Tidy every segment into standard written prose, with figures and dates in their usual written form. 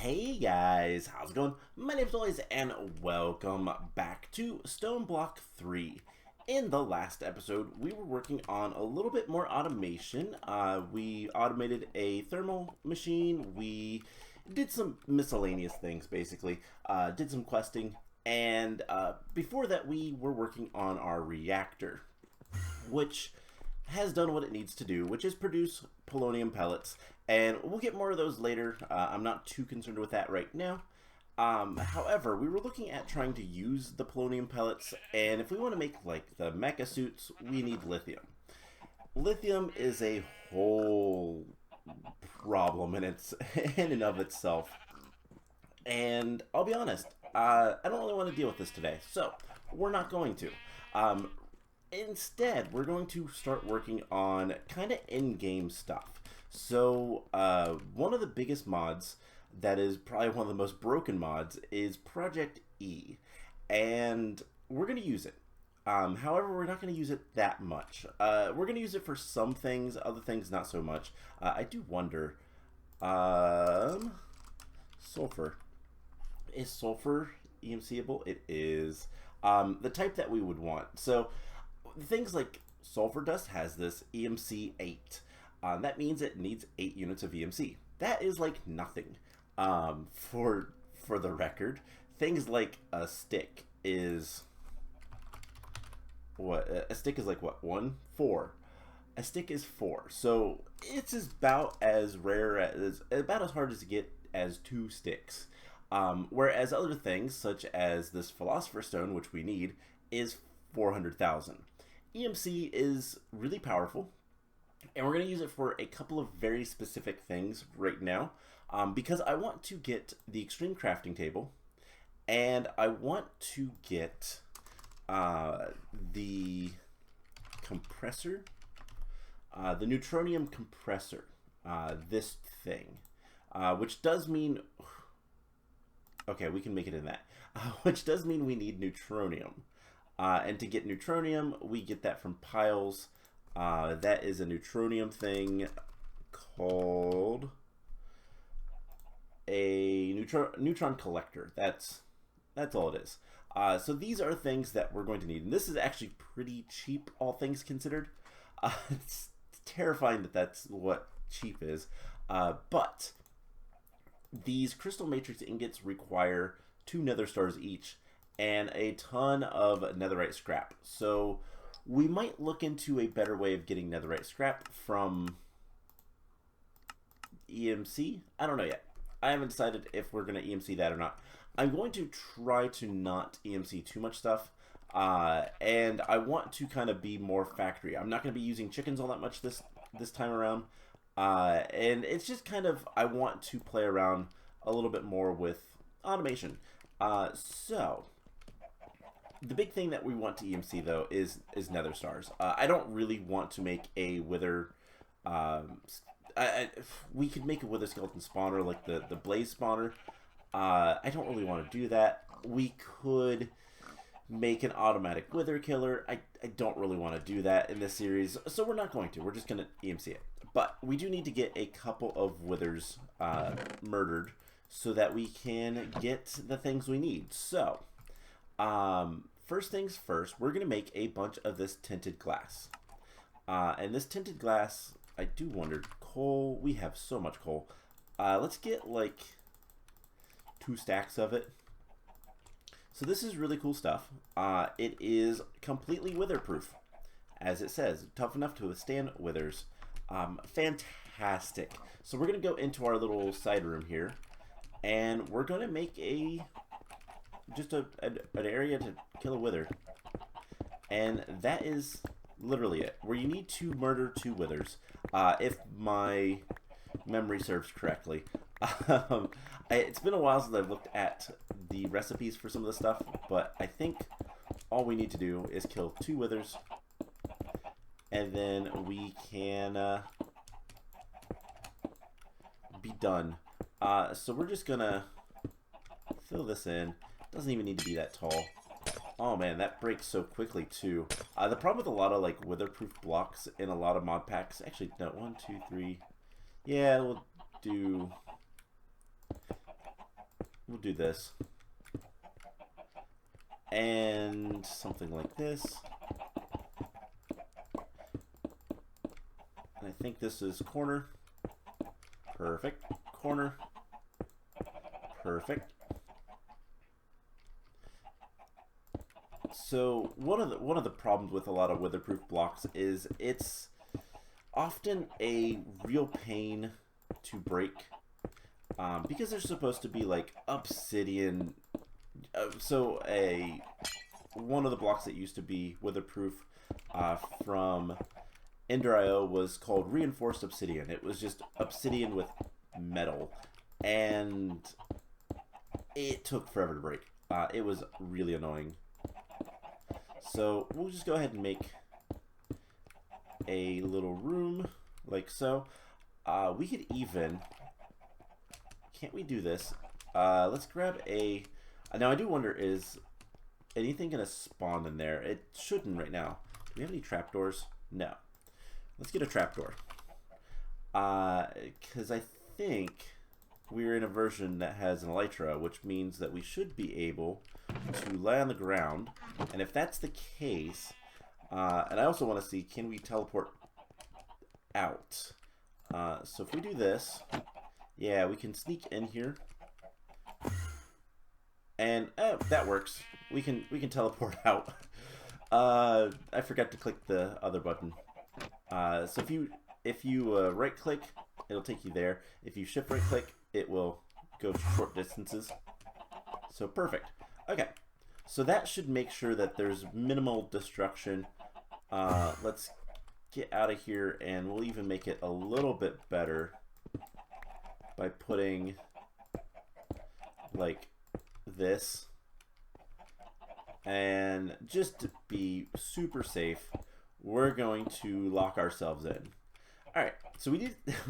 Hey guys, how's it going? My name's Noise and welcome back to Stoneblock 3. In the last episode, we were working on a little bit more automation. We automated a thermal machine. We did some miscellaneous things, basically. Did some questing. And before that, we were working on our reactor, which has done what it needs to do, which is produce polonium pellets. And we'll get more of those later. I'm not too concerned with that right now. However, we were looking at trying to use the polonium pellets, and if we want to make like the mecha suits, we need lithium. Lithium is a whole problem in and of itself. And I'll be honest, I don't really want to deal with this today, so we're not going to. Instead, we're going to start working on kind of in-game stuff. So, one of the biggest mods, that is probably one of the most broken mods, is Project E. And we're going to use it. However, we're not going to use it that much. We're going to use it for some things, other things not so much. I do wonder, sulfur. Is sulfur EMCable? It is. The type that we would want. So, things like sulfur dust has this EMC 8. That means it needs 8 units of EMC. That is like nothing. For the record, things like a stick is what? A stick is like what? 1? 4. A stick is 4. So it's about as rare as about as hard to get as 2 sticks. Whereas other things such as this philosopher's stone, which we need, is 400,000. EMC is really powerful, and we're going to use it for a couple of very specific things right now, because I want to get the extreme crafting table, and I want to get the compressor, the neutronium compressor, this thing, which does mean, okay, we can make it in that, which does mean we need neutronium. And to get neutronium, we get that from piles. That is a neutronium thing called a neutron collector. That's all it is. So these are things that we're going to need. And this is actually pretty cheap, all things considered. It's terrifying that that's what cheap is. But these crystal matrix ingots require 2 nether stars each, and a ton of netherite scrap. So we might look into a better way of getting netherite scrap from EMC. I don't know yet. I haven't decided if we're going to EMC that or not. I'm going to try to not EMC too much stuff. And I want to kind of be more factory. I'm not going to be using chickens all that much this time around. And it's just kind of, I want to play around a little bit more with automation. So the big thing that we want to EMC, though, is nether stars. I don't really want to make a wither. We could make a wither skeleton spawner like the blaze spawner. I don't really want to do that. We could make an automatic wither killer. I don't really want to do that in this series, so we're not going to. We're just going to EMC it. But we do need to get a couple of withers murdered so that we can get the things we need. So, first things first, we're going to make a bunch of this tinted glass. And this tinted glass, I do wonder, coal, we have so much coal. Let's get like 2 stacks of it. So this is really cool stuff. It is completely wither-proof, as it says, tough enough to withstand withers. Fantastic. So we're going to go into our little side room here, and we're going to make just an area to kill a wither. And that is literally it. Where you need to murder 2 withers, if my memory serves correctly. It's been a while since I've looked at the recipes for some of the stuff, but I think all we need to do is kill 2 withers, and then we can be done. So we're just gonna fill this in. Doesn't even need to be that tall. Oh man, that breaks so quickly too. The problem with a lot of like witherproof blocks in a lot of mod packs, actually no, 1, 2, 3. Yeah, we'll do we'll do this. And something like this. And I think this is corner. Perfect. Corner. Perfect. So one of the problems with a lot of weatherproof blocks is it's often a real pain to break because they're supposed to be like obsidian. So one of the blocks that used to be weatherproof from Ender.io was called reinforced obsidian. It was just obsidian with metal, and it took forever to break. It was really annoying. So we'll just go ahead and make a little room like so. We could even, can't we do this? Let's grab a, now I do wonder, is anything gonna spawn in there? It shouldn't right now. Do we have any trapdoors? No. Let's get a trapdoor. Because I think we're in a version that has an elytra, which means that we should be able to lie on the ground. And if that's the case, and I also want to see, can we teleport out? So if we do this, yeah, we can sneak in here. And that works. We can teleport out. I forgot to click the other button. So if you right click, it'll take you there. If you shift right click, it will go short distances. So perfect. Okay, so that should make sure that there's minimal destruction. Let's get out of here, and we'll even make it a little bit better by putting like this. And just to be super safe, we're going to lock ourselves in. All right, so we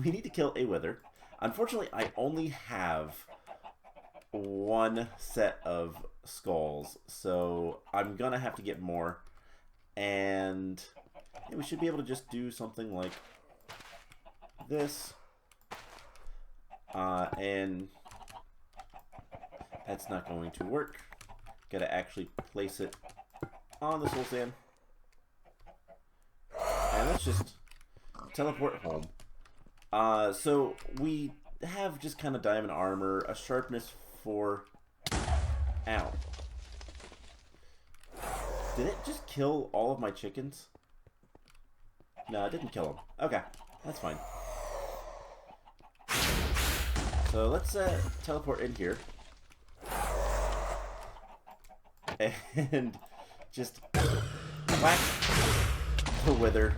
need to kill a wither. Unfortunately, I only have one set of skulls, so I'm gonna have to get more. And yeah, we should be able to just do something like this. And that's not going to work. Gotta actually place it on the soul sand. And let's just teleport home. So we have just kind of diamond armor, a sharpness 4. Ow. Did it just kill all of my chickens? No, it didn't kill them. Okay, that's fine. So let's teleport in here. And just whack the wither.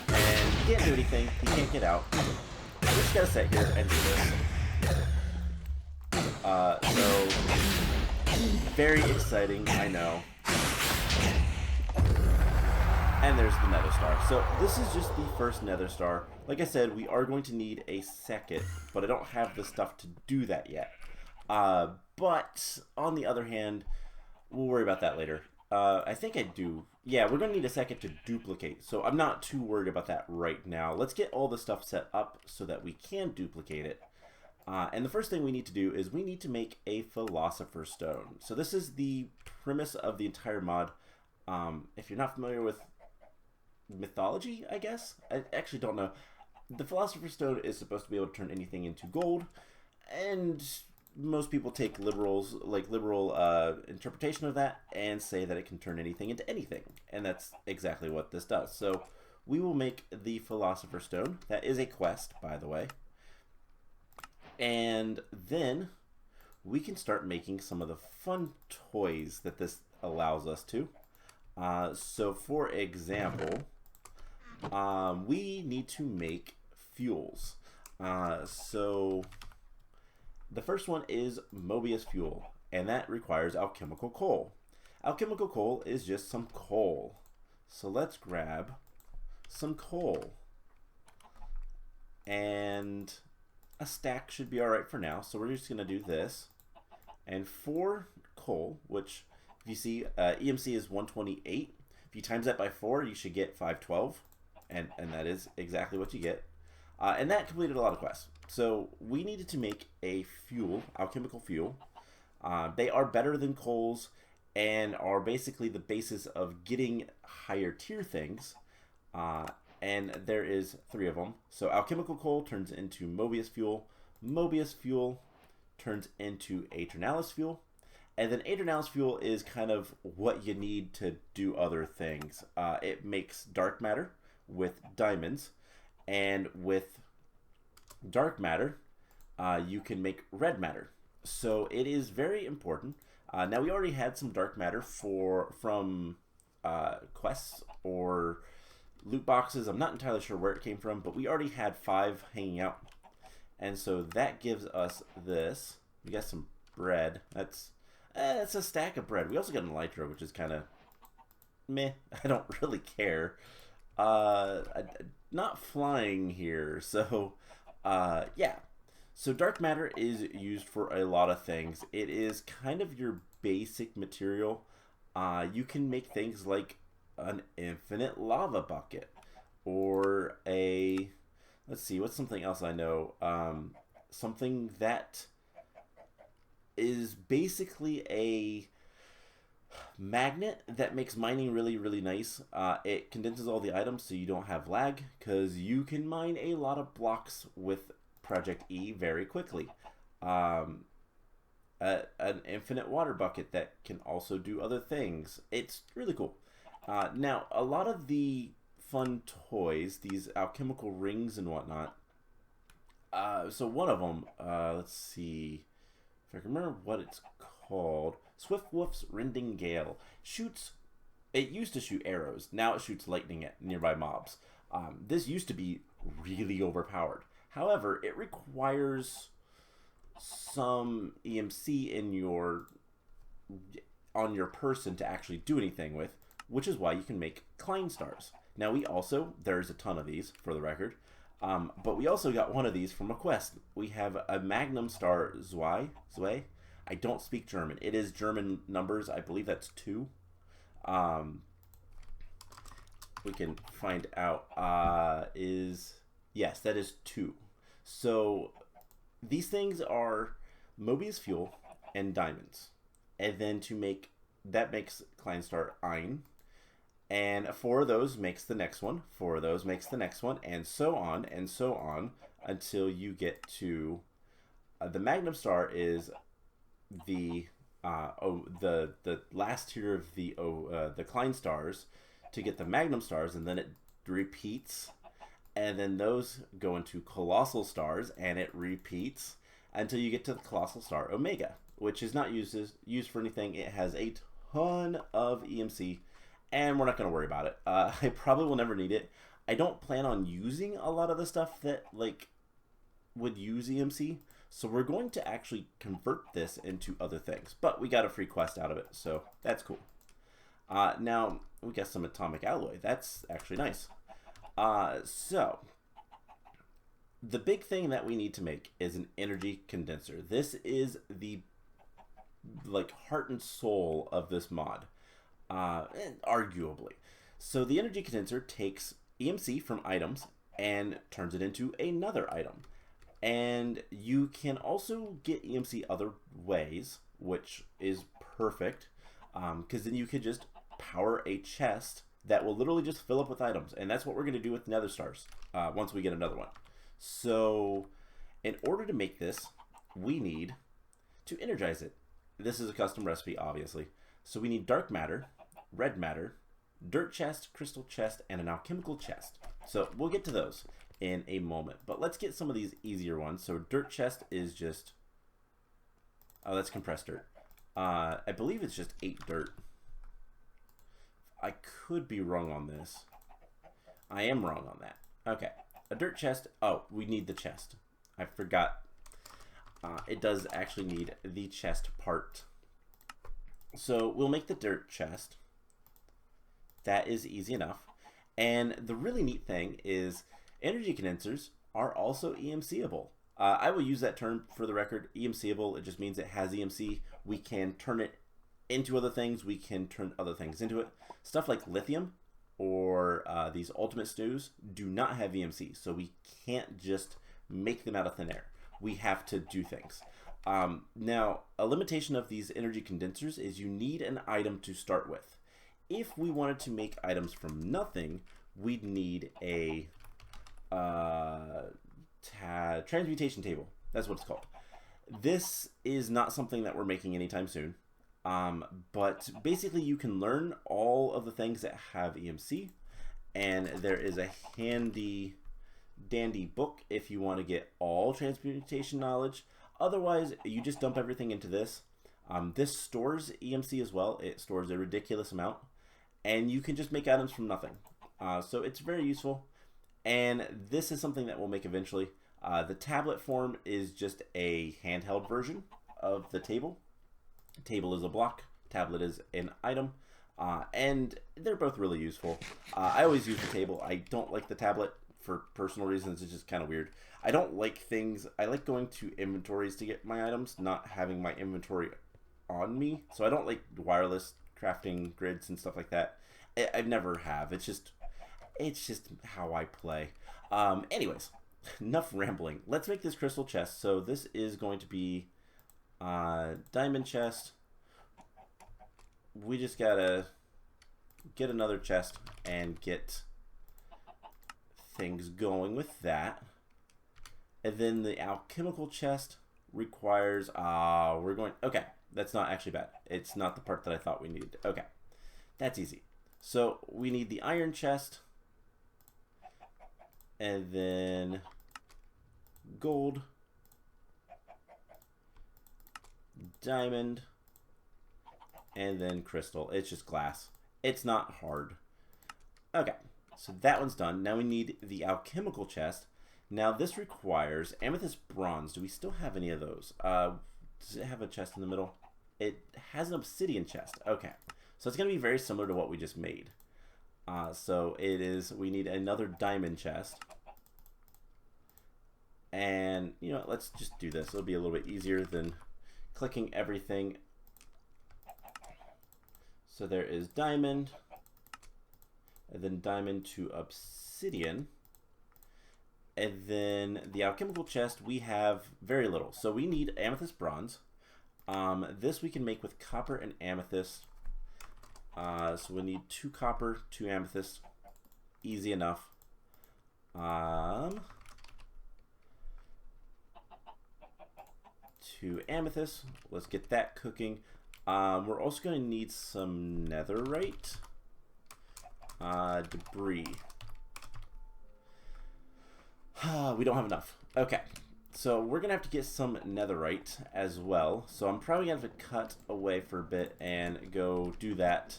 And he can't do anything. He can't get out. We just gotta sit here and do this. So very exciting, I know. And there's the nether star. So this is just the first nether star. Like I said, we are going to need a second, but I don't have the stuff to do that yet. But on the other hand, we'll worry about that later. I think I do. Yeah, we're going to need a second to duplicate. So I'm not too worried about that right now. Let's get all the stuff set up so that we can duplicate it. And the first thing we need to do is we need to make a philosopher's stone. So this is the premise of the entire mod. If you're not familiar with mythology, I guess? I actually don't know. The philosopher's stone is supposed to be able to turn anything into gold. And most people take literal interpretation of that and say that it can turn anything into anything. And that's exactly what this does. So we will make the philosopher's stone. That is a quest, by the way. And then we can start making some of the fun toys that this allows us to. So for example, we need to make fuels. So the first one is Mobius fuel, and that requires alchemical coal. Alchemical coal is just some coal. So let's grab some coal. And a stack should be alright for now. So we're just going to do this. And for coal, which if you see EMC is 128. If you times that by 4, you should get 512. And that is exactly what you get. And that completed a lot of quests. So we needed to make a fuel, alchemical fuel. They are better than coals and are basically the basis of getting higher tier things. Uh, and there is three of them. So alchemical coal turns into Mobius fuel. Mobius fuel turns into Aeternalis fuel. And then Aeternalis fuel is kind of what you need to do other things. It makes dark matter with diamonds. And with dark matter, you can make red matter. So it is very important. Now we already had some dark matter from quests or loot boxes. I'm not entirely sure where it came from, but we already had 5 hanging out. And so that gives us this. We got some bread. That's a stack of bread. We also got an elytra, which is kind of meh. I don't really care. Not flying here, so yeah. So dark matter is used for a lot of things. It is kind of your basic material. You can make things like an infinite lava bucket, or a, let's see, what's something else I know? Something that is basically a magnet that makes mining really, really nice. It condenses all the items so you don't have lag, because you can mine a lot of blocks with Project E very quickly. An infinite water bucket that can also do other things. It's really cool. Now, a lot of the fun toys, these alchemical rings and whatnot. So one of them, let's see if I can remember what it's called. Swiftwoof's Rending Gale shoots. It used to shoot arrows. Now it shoots lightning at nearby mobs. This used to be really overpowered. However, it requires some EMC on your person to actually do anything with, which is why you can make Klein stars. Now there's a ton of these for the record, but we also got one of these from a quest. We have a Magnum Star Zwei. I don't speak German. It is German numbers. I believe that's 2. We can find out. Yes, that is 2. So these things are Mobius fuel and diamonds, and then that makes Kleinstar Ein, and 4 of those makes the next one. 4 of those makes the next one, and so on until you get to the Magnum Star is the last tier of the Klein stars to get the Magnum stars, and then it repeats, and then those go into Colossal stars, and it repeats until you get to the Colossal Star Omega, which is not used for anything. It has a ton of EMC, and we're not going to worry about it. I probably will never need it. I don't plan on using a lot of the stuff that would use EMC. So we're going to actually convert this into other things. But we got a free quest out of it, so that's cool. Now, we got some atomic alloy. That's actually nice. So, the big thing that we need to make is an energy condenser. This is the heart and soul of this mod, arguably. So the energy condenser takes EMC from items and turns it into another item. And you can also get EMC other ways, which is perfect, because then you could just power a chest that will literally just fill up with items. And that's what we're going to do with Nether Stars once we get another one. So in order to make this, we need to energize it. This is a custom recipe, obviously. So we need dark matter, red matter, dirt chest, crystal chest, and an alchemical chest. So we'll get to those in a moment, but let's get some of these easier ones. So dirt chest is just, oh, that's compressed dirt. I believe it's just 8 dirt. I could be wrong on this. I am wrong on that. Okay, a dirt chest. Oh, we need the chest. I forgot. It does actually need the chest part. So we'll make the dirt chest. That is easy enough. And the really neat thing is energy condensers are also EMCable. I will use that term for the record. EMCable, it just means it has EMC. We can turn it into other things. We can turn other things into it. Stuff like lithium or these ultimate stews do not have EMC. So we can't just make them out of thin air. We have to do things. Now, a limitation of these energy condensers is you need an item to start with. If we wanted to make items from nothing, we'd need a transmutation table. That's what it's called. This is not something that we're making anytime soon. But basically you can learn all of the things that have EMC, and there is a handy dandy book if you want to get all transmutation knowledge. Otherwise, you just dump everything into this. This stores EMC as well. It stores a ridiculous amount, and you can just make items from nothing. So it's very useful, and this is something that we'll make eventually. The tablet form is just a handheld version of the table. Table is a block, tablet is an item, and they're both really useful. I always use the table. I don't like the tablet for personal reasons. It's just kind of weird. I don't like things. I like going to inventories to get my items, not having my inventory on me. So I don't like wireless crafting grids and stuff like that. I never have. It's just how I play. Anyways, enough rambling. Let's make this crystal chest. So this is going to be diamond chest. We just gotta get another chest and get things going with that. And then the alchemical chest requires okay, that's not actually bad. It's not the part that I thought we needed. Okay, that's easy. So we need the iron chest, and then gold, diamond, and then crystal. It's just glass. It's not hard. Okay, so that one's done. Now we need the alchemical chest. Now this requires amethyst bronze. Do we still have any of those? Does it have a chest in the middle? It has an obsidian chest. Okay, so it's going to be very similar to what we just made. So it is, we need another diamond chest. And, you know, let's just do this. It'll be a little bit easier than clicking everything. So there is diamond, and then diamond to obsidian. And then the alchemical chest, we have very little. So we need amethyst bronze. This we can make with copper and amethyst. So we need 2 copper, 2 amethyst. Easy enough. 2 amethyst. Let's get that cooking. We're also going to need some netherite. Debris. We don't have enough. Okay. So we're going to have to get some netherite as well. So I'm probably going to have to cut away for a bit and go do that.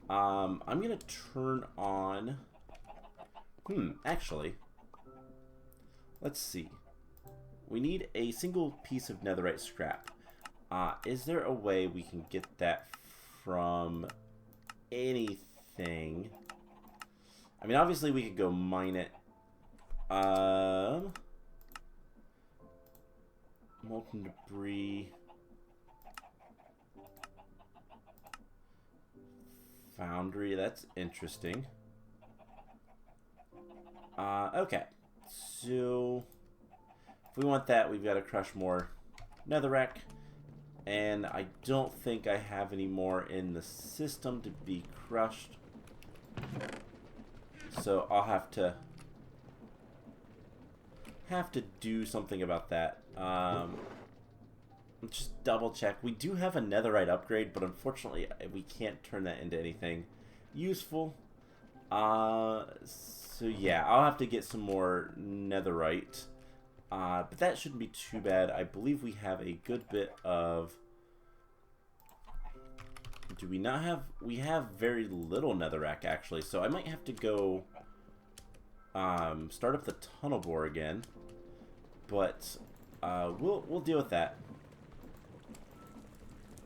I'm going to turn on... actually, let's see. We need a single piece of netherite scrap. Is there a way we can get that from anything? I mean, obviously we could go mine it. Molten debris. Foundry, that's interesting. Okay. So, if we want that, we've got to crush more netherrack. And I don't think I have any more in the system to be crushed. So I'll have to do something about that. Let's just double check. We do have a netherite upgrade, but unfortunately we can't turn that into anything useful. So yeah, I'll have to get some more netherite. But that shouldn't be too bad. I believe we have a good bit of... Do we not have... We have very little netherrack, actually. So I might have to go... start up the tunnel bore again. But we'll deal with that.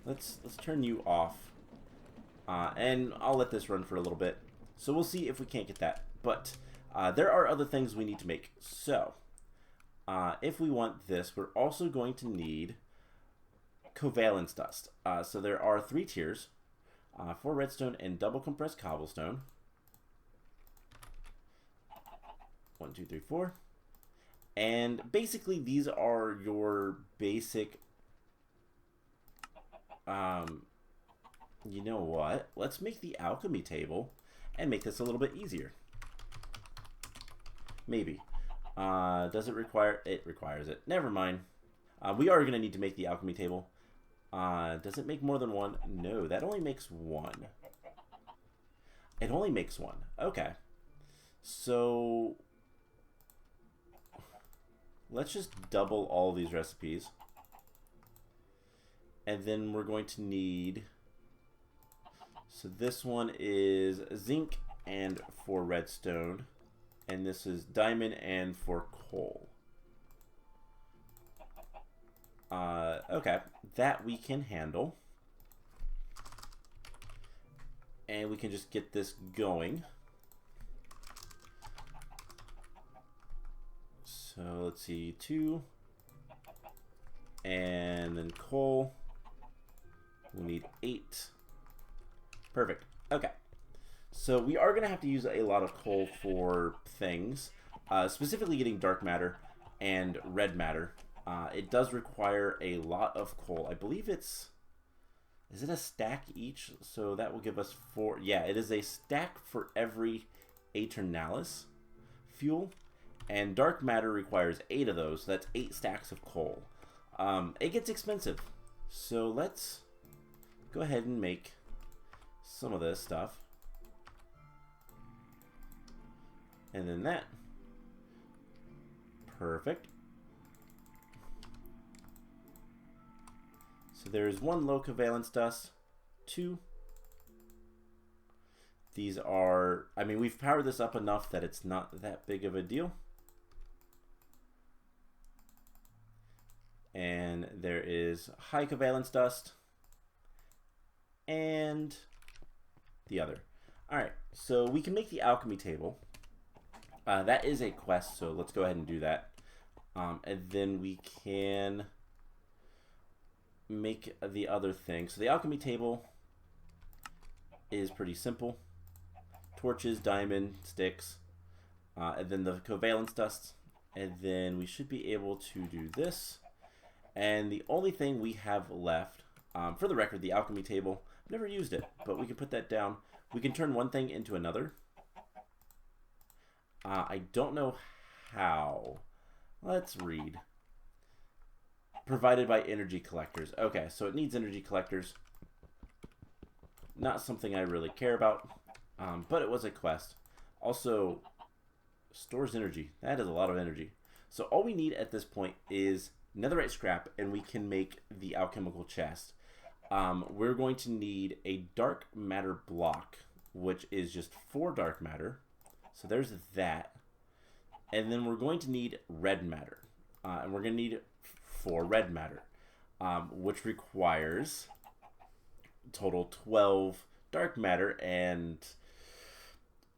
Let's turn you off. And I'll let this run for a little bit. So we'll see if we can't get that. But there are other things we need to make. So... if we want this, we're also going to need covalence dust. So there are 3 tiers for redstone and double compressed cobblestone. 1, 2, 3, 4. And basically these are your basic, you know what? Let's make the alchemy table and make this a little bit easier. Maybe. Does it require? It requires it. Never mind. We are going to need to make the alchemy table. Does it make more than one? No, that only makes one. It only makes one. Okay. So let's just double all these recipes. And then we're going to need... So this one is zinc and 4 redstone. And this is diamond and 4 coal. Okay, that we can handle. And we can just get this going. So let's see, 2. And then coal. We need 8. Perfect. Okay. So we are going to have to use a lot of coal for things. Specifically getting dark matter and red matter. It does require a lot of coal. I believe it's... Is it a stack each? So that will give us 4... Yeah, it is a stack for every Aeternalis fuel. And dark matter requires 8 of those. So that's 8 stacks of coal. It gets expensive. So let's go ahead and make some of this stuff. And then that. Perfect. So there's 1 low covalence dust. 2. These are, I mean, we've powered this up enough that it's not that big of a deal. And there is high covalence dust. And the other. Alright, so we can make the alchemy table. That is a quest, so let's go ahead and do that. And then we can make the other thing. So the alchemy table is pretty simple. Torches, diamond, sticks, and then the covalence dust. And then we should be able to do this. And the only thing we have left, for the record, the alchemy table, I've never used it, but we can put that down. We can turn one thing into another. I don't know how. Let's read. Provided by energy collectors. Okay, so it needs energy collectors. Not something I really care about, but it was a quest. Also, stores energy. That is a lot of energy. So all we need at this point is netherite scrap, and we can make the alchemical chest. We're going to need a dark matter block, which is just 4 dark matter. So there's that. And then we're going to need red matter. And we're going to need 4 red matter, which requires total 12 dark matter and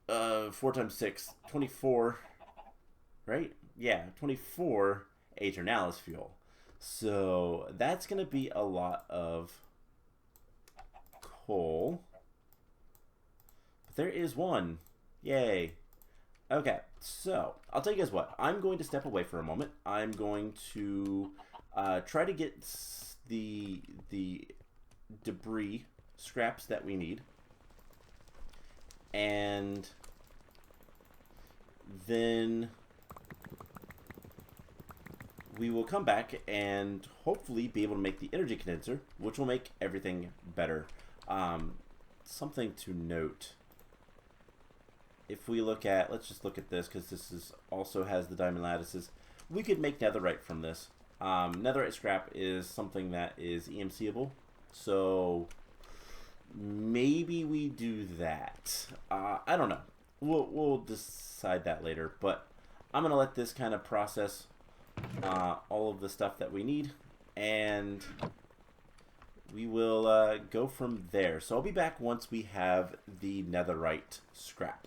4 times 6, 24, right? Yeah, 24 Aeternalis fuel. So that's going to be a lot of coal. But there is one. Yay. Okay, so I'll tell you guys what. I'm going to step away for a moment. I'm going to try to get the debris scraps that we need. And then we will come back and hopefully be able to make the energy condenser, which will make everything better. Something to note. If we look at, let's just look at this, because this is also has the diamond lattices. We could make netherite from this. Netherite scrap is something that is EMCable, so maybe we do that. I don't know. We'll decide that later, but I'm gonna let this kind of process all of the stuff that we need, and we will go from there. So I'll be back once we have the netherite scrap.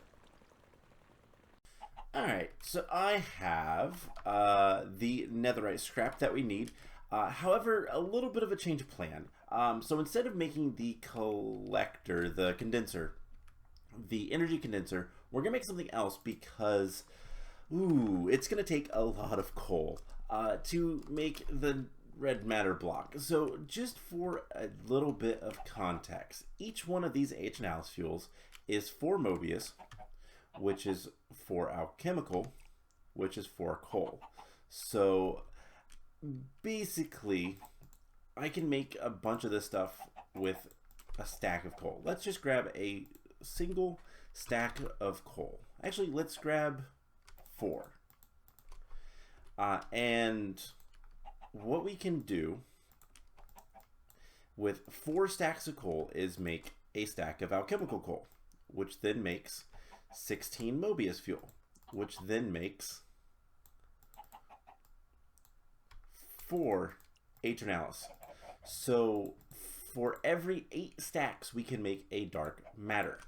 Alright, so I have the netherite scrap that we need. However, a little bit of a change of plan. So instead of making the collector, the condenser, the energy condenser, we're going to make something else because Ooh, it's going to take a lot of coal to make the red matter block. So just for a little bit of context, each one of these H&Ls fuels is 4 Mobius, which is 4 alchemical, which is 4 coal. So basically, I can make a bunch of this stuff with a stack of coal. Let's just grab a single stack of coal. Actually, let's grab 4. And what we can do with 4 stacks of coal is make a stack of alchemical coal, which then makes 16 Mobius fuel, which then makes 4 H&Ls. So for every 8 stacks, we can make a dark matter.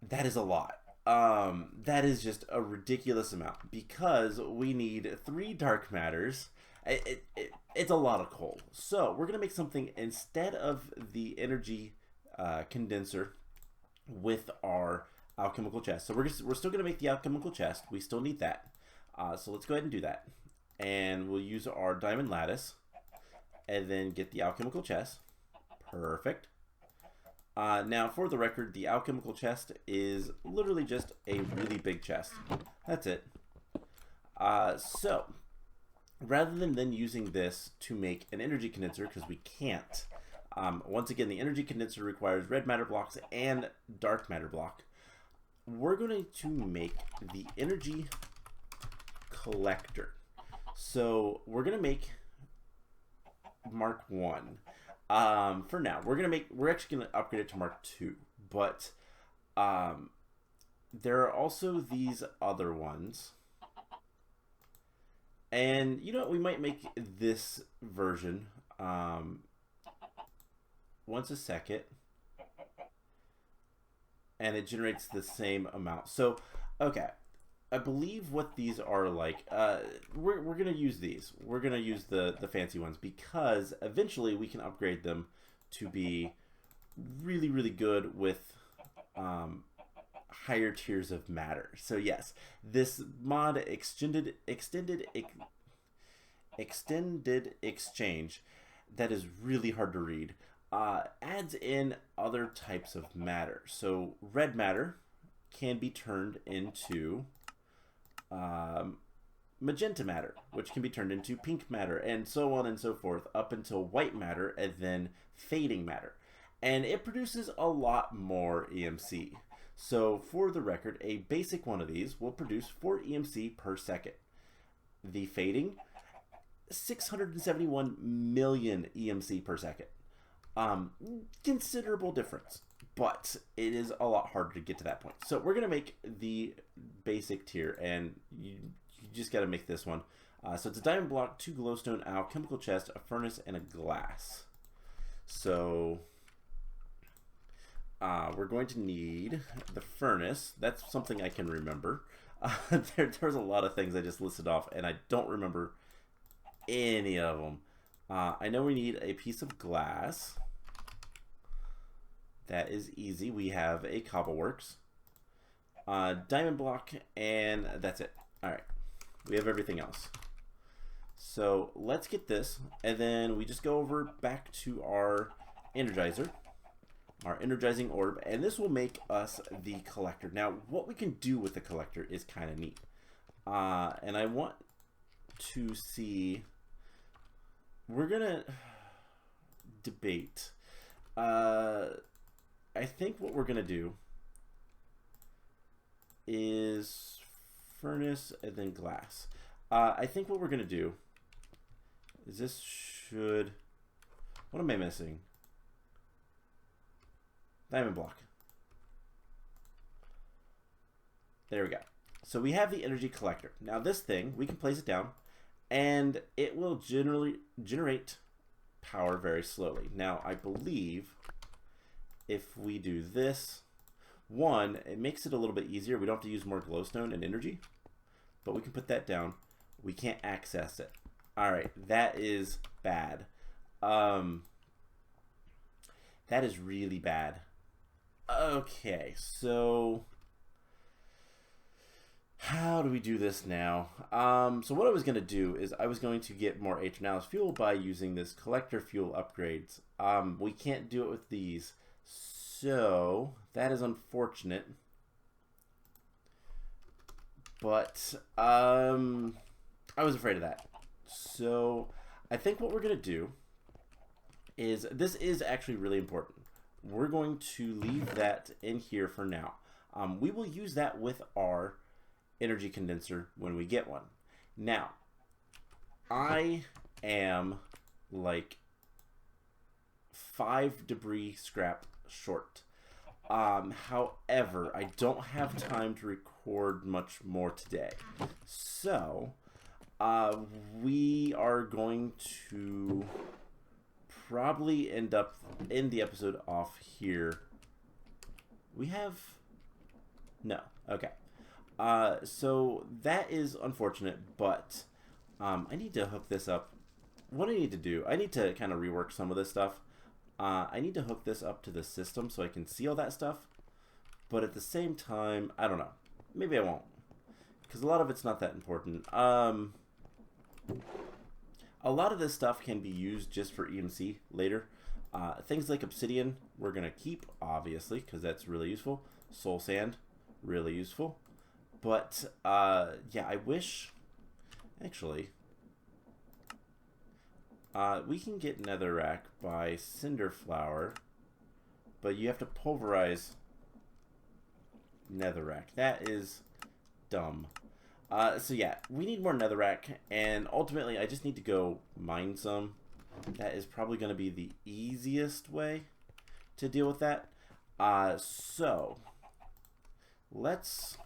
That is a lot. That is just a ridiculous amount because we need 3 dark matters. It's a lot of coal. So we're going to make something instead of the energy condenser with our alchemical chest. So we're still going to make the alchemical chest. We still need that. So let's go ahead and do that. And we'll use our diamond lattice and then get the alchemical chest. Perfect. Now, for the record, the alchemical chest is literally just a really big chest. That's it. So, rather than then using this to make an energy condenser, because we can't, once again, the energy condenser requires red matter blocks and dark matter block, we're going to make the energy collector. So, we're going to make Mark 1. For now, we're actually gonna upgrade it to Mark 2, but there are also these other ones, and you know what, we might make this version once a second, and it generates the same amount. So okay, I believe what these are like, we're going to use these. We're going to use the fancy ones because eventually we can upgrade them to be really, really good with higher tiers of matter. So yes, this mod extended exchange, that is really hard to read, adds in other types of matter. So red matter can be turned into magenta matter, which can be turned into pink matter, and so on and so forth, up until white matter and then fading matter. And it produces a lot more EMC. So for the record, a basic one of these will produce 4 EMC per second. The fading, 671 million EMC per second. Considerable difference, but it is a lot harder to get to that point. So we're going to make the basic tier, and you just got to make this one. So it's a diamond block, 2 glowstone, alchemical chest, a furnace, and a glass. So we're going to need the furnace. That's something I can remember. There's a lot of things I just listed off, and I don't remember any of them. I know we need a piece of glass. That is easy. We have a cobbleworks, diamond block, and that's it. All right, we have everything else. So let's get this, and then we just go over back to our energizer, our energizing orb, and this will make us the collector. Now, what we can do with the collector is kind of neat, and I want to see. We're gonna debate. I think what we're gonna do is furnace and then glass. I think what we're gonna do is this should. What am I missing? Diamond block. There we go. So we have the energy collector. Now this thing, we can place it down, and it will generate power very slowly. Now I believe if we do this, one, it makes it a little bit easier. We don't have to use more glowstone and energy, but we can put that down. We can't access it. All right, that is bad. That is really bad. Okay, so How do we do this now? So what I was going to do is I was going to get more H&Ls fuel by using this collector fuel upgrades. We can't do it with these, so that is unfortunate. But I was afraid of that. So I think what we're going to do is, this is actually really important. We're going to leave that in here for now. We will use that with our energy condenser when we get one. Now, I am like 5 debris scrap short. However, I don't have time to record much more today. So, we are going to probably end up in the episode off here. We have... No. Okay. So that is unfortunate, but I need to hook this up. What I need to do, I need to kind of rework some of this stuff. I need to hook this up to the system so I can see all that stuff. But at the same time, I don't know. Maybe I won't. Because a lot of it's not that important. A lot of this stuff can be used just for EMC later. Things like obsidian, we're going to keep, obviously, because that's really useful. Soul sand, really useful. But, yeah, I wish... Actually... we can get netherrack by cinder flour, but you have to pulverize netherrack. That is dumb. So yeah, we need more netherrack, and ultimately I just need to go mine some. That is probably going to be the easiest way to deal with that. So let's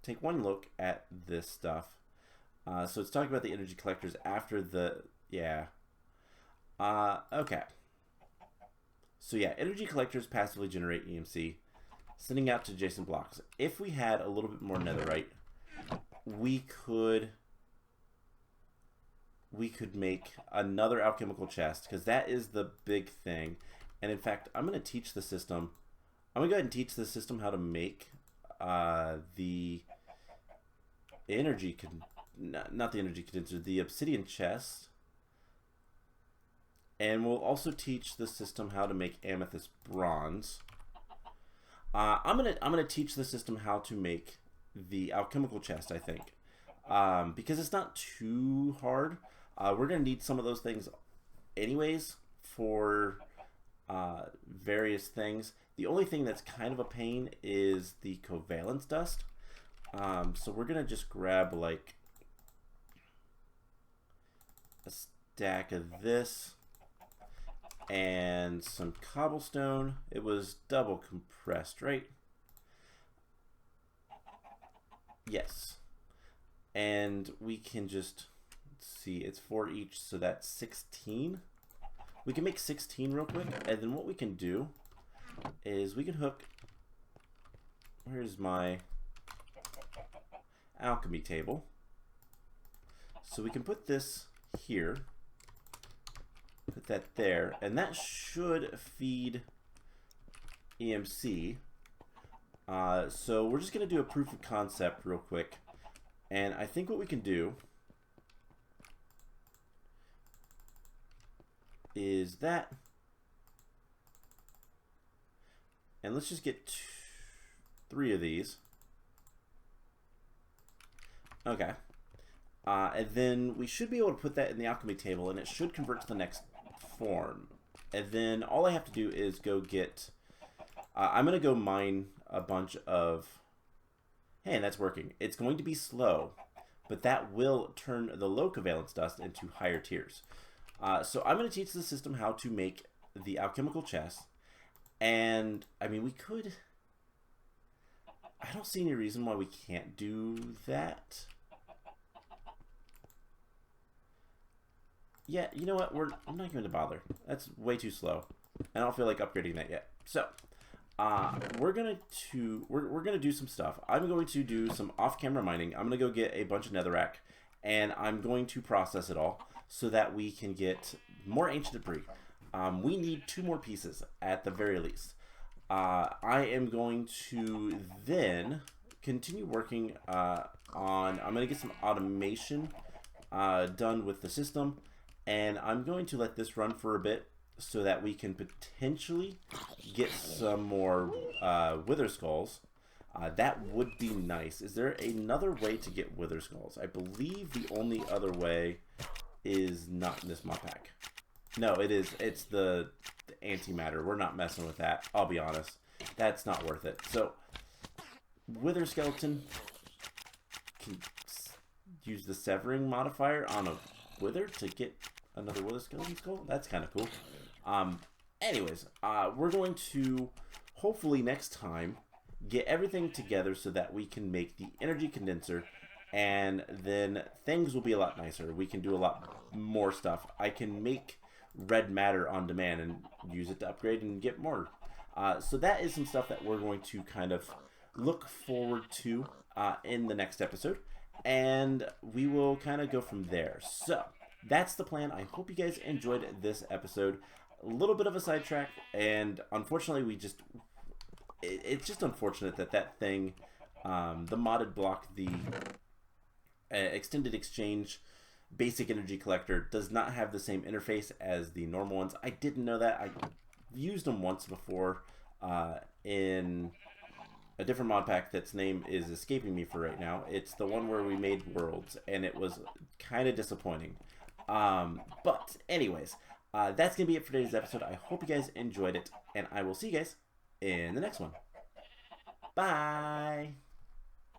take one look at this stuff. So it's talking about the energy collectors after the... Yeah. Okay. So yeah, energy collectors passively generate EMC, sending out to adjacent blocks. If we had a little bit more netherite, we could make another alchemical chest, because that is the big thing. And in fact, I'm going to teach the system. I'm going to go ahead and teach the system how to make the energy, not the energy condenser, the obsidian chest. And we'll also teach the system how to make amethyst bronze. I'm gonna teach the system how to make the alchemical chest, I think, because it's not too hard. We're gonna need some of those things, anyways, for various things. The only thing that's kind of a pain is the covalence dust. So we're gonna just grab like a stack of this. And some cobblestone. It was double compressed, right? Yes. And we can just, let's see, it's 4 each, so that's 16. We can make 16 real quick, and then what we can do is we can hook, where's my alchemy table? So we can put this here. Put that there, and that should feed EMC. So we're just going to do a proof of concept real quick. And I think what we can do is that. And let's just get 3 of these. Okay. And then we should be able to put that in the alchemy table, and it should convert to the next form. And then all I have to do is go get... I'm going to go mine a bunch of... Hey, and that's working. It's going to be slow, but that will turn the low covalence dust into higher tiers. So I'm going to teach the system how to make the alchemical chest. And, I mean, we could... I don't see any reason why we can't do that. Yeah, you know what? I'm not going to bother. That's way too slow. I don't feel like upgrading that yet. So, we're gonna do some stuff. I'm going to do some off-camera mining. I'm gonna go get a bunch of netherrack, and I'm going to process it all so that we can get more ancient debris. We need 2 more pieces at the very least. I am going to then continue working on, I'm going to get some automation done with the system, and I'm going to let this run for a bit so that we can potentially get some more wither skulls. That would be nice. Is there another way to get wither skulls? I believe the only other way is not in this mod pack. No, it is. It's the antimatter. We're not messing with that. I'll be honest. That's not worth it. So, wither skeleton can use the severing modifier on a wither to get another wither skeleton skull. That's kind of cool. Anyways, we're going to hopefully next time get everything together so that we can make the energy condenser, and then things will be a lot nicer. We can do a lot more stuff. I can make red matter on demand and use it to upgrade and get more. So that is some stuff that we're going to kind of look forward to in the next episode, and we will kind of go from there. So that's the plan. I hope you guys enjoyed this episode. A little bit of a sidetrack, and unfortunately it's just unfortunate that thing, the modded block, the extended exchange basic energy collector, does not have the same interface as the normal ones. I didn't know that. I used them once before in a different mod pack that's name is escaping me for right now. It's the one where we made worlds, and it was kind of disappointing. But anyways, that's going to be it for today's episode. I hope you guys enjoyed it, and I will see you guys in the next one. Bye!